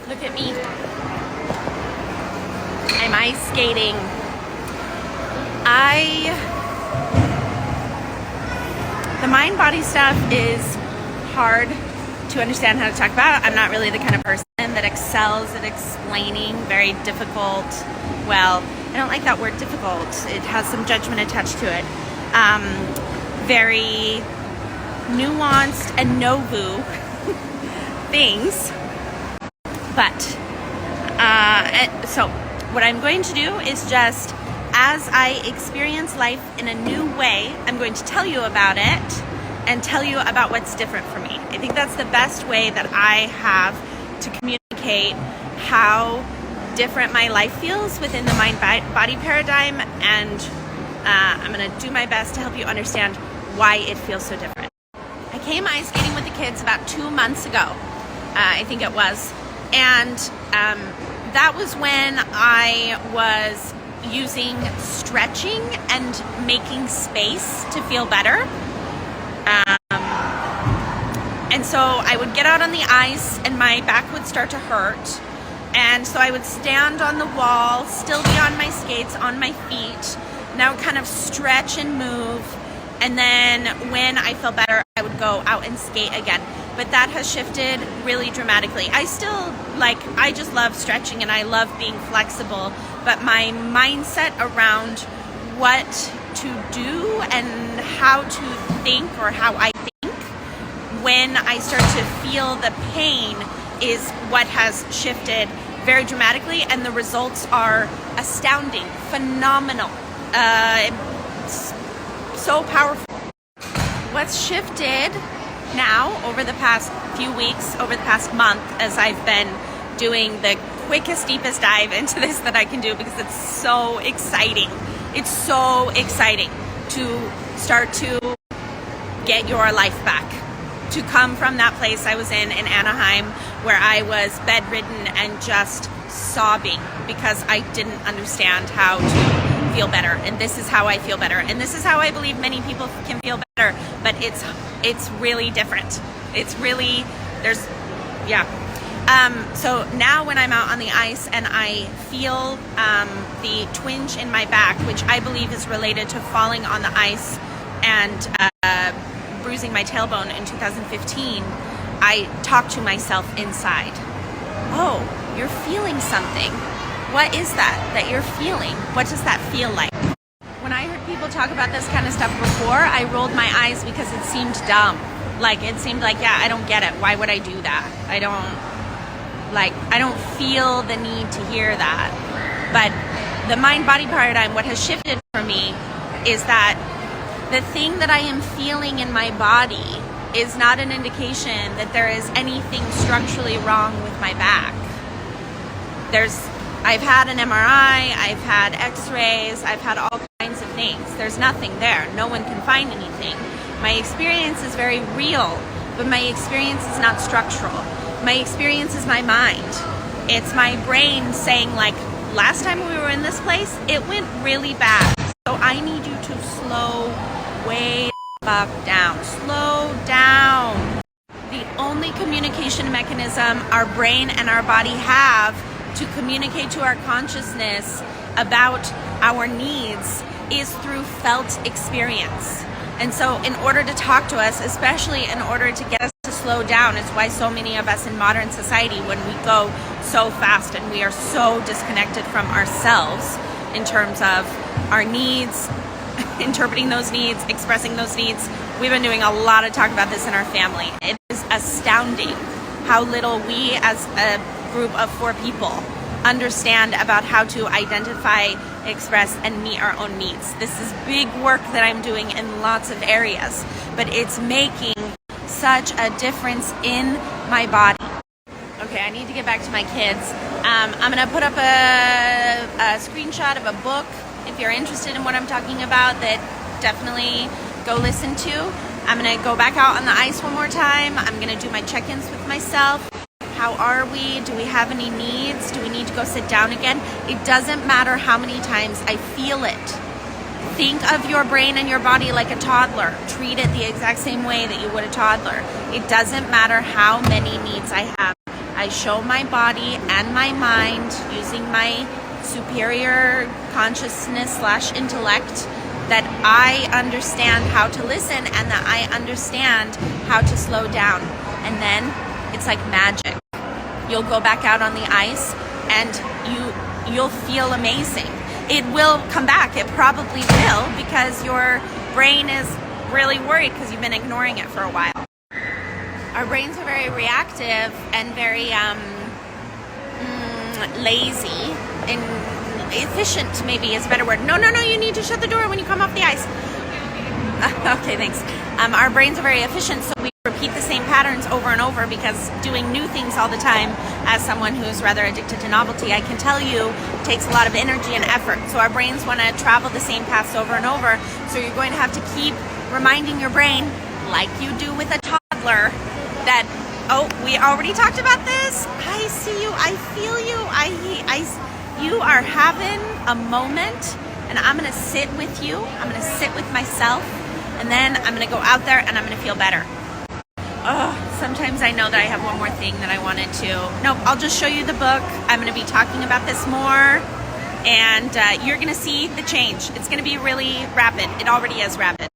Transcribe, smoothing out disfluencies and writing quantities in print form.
Look at me. I'm ice skating. The mind-body stuff is hard to understand how to talk about. I'm not really the kind of person that excels at explaining very difficult, well, I don't like that word difficult. It has some judgment attached to it. Very nuanced and nouveau things. But, so what I'm going to do is just, as I experience life in a new way, I'm going to tell you about it and tell you about what's different for me. I think that's the best way that I have to communicate how different my life feels within the mind-body paradigm, and I'm going to do my best to help you understand why it feels so different. I came ice skating with the kids about 2 months ago, I think it was, and that was when I was using stretching and making space to feel better. And so I would get out on the ice and my back would start to hurt. And so I would stand on the wall, still be on my skates, on my feet. Now kind of stretch and move. And then when I feel better, I would go out and skate again. But that has shifted really dramatically. I just love stretching and I love being flexible. But my mindset around what to do and how to think, or how I think when I start to feel the pain, is what has shifted very dramatically, and the results are astounding, phenomenal, so powerful. What's shifted now over the past few weeks, over the past month, as I've been doing the quickest, deepest dive into this that I can do, because it's so exciting. It's so exciting to start to get your life back, to come from that place I was in Anaheim, where I was bedridden and just sobbing because I didn't understand how to feel better. And this is how I feel better. And this is how I believe many people can feel better, but it's really different. It's really, so now when I'm out on the ice and I feel the twinge in my back, which I believe is related to falling on the ice and bruising my tailbone in 2015, I talk to myself inside. Oh, you're feeling something. What is that you're feeling? What does that feel like? When I heard people talk about this kind of stuff before, I rolled my eyes because it seemed dumb. It seemed like, I don't get it. Why would I do that? I don't feel the need to hear that. But the mind-body paradigm, what has shifted for me is that the thing that I am feeling in my body is not an indication that there is anything structurally wrong with my back. I've had an MRI, I've had x-rays, I've had all kinds of things. There's nothing there. No one can find anything. My experience is very real, but my experience is not structural. My experience is my mind. It's my brain saying, last time we were in this place, it went really bad. So I need you to slow way the fuck down. Slow down. The only communication mechanism our brain and our body have to communicate to our consciousness about our needs is through felt experience. And so in order to talk to us, especially in order to get us to slow down, it's why so many of us in modern society, when we go so fast and we are so disconnected from ourselves in terms of our needs, interpreting those needs, expressing those needs. We've been doing a lot of talk about this in our family. It is astounding how little we as a group of 4 people understand about how to identify, express, and meet our own needs. This is big work that I'm doing in lots of areas, but it's making such a difference in my body. Okay, I need to get back to my kids. I'm gonna put up a screenshot of a book if you're interested in what I'm talking about, that definitely go listen to. I'm gonna go back out on the ice one more time. I'm gonna do my check-ins with myself. How are we? Do we have any needs? Do we need to go sit down again? It doesn't matter how many times I feel it. Think of your brain and your body like a toddler. Treat it the exact same way that you would a toddler. It doesn't matter how many needs I have. I show my body and my mind using my superior consciousness / intellect that I understand how to listen and that I understand how to slow down. And then it's like magic. You'll go back out on the ice and you'll feel amazing. It will come back. It probably will, because your brain is really worried because you've been ignoring it for a while. Our brains are very reactive and very lazy and efficient, maybe is a better word. No, you need to shut the door when you come off the ice. Okay, thanks. Our brains are very efficient, so we repeat the same patterns over and over, because doing new things all the time, as someone who's rather addicted to novelty, I can tell you, takes a lot of energy and effort. So our brains want to travel the same paths over and over. So you're going to have to keep reminding your brain, like you do with a toddler, that, oh, we already talked about this. I see you. I feel you. You are having a moment, and I'm going to sit with you. I'm going to sit with myself, and then I'm going to go out there and I'm going to feel better. Oh, sometimes I know that I have one more thing that I wanted to. Nope, I'll just show you the book. I'm going to be talking about this more, and you're going to see the change. It's going to be really rapid. It already is rapid.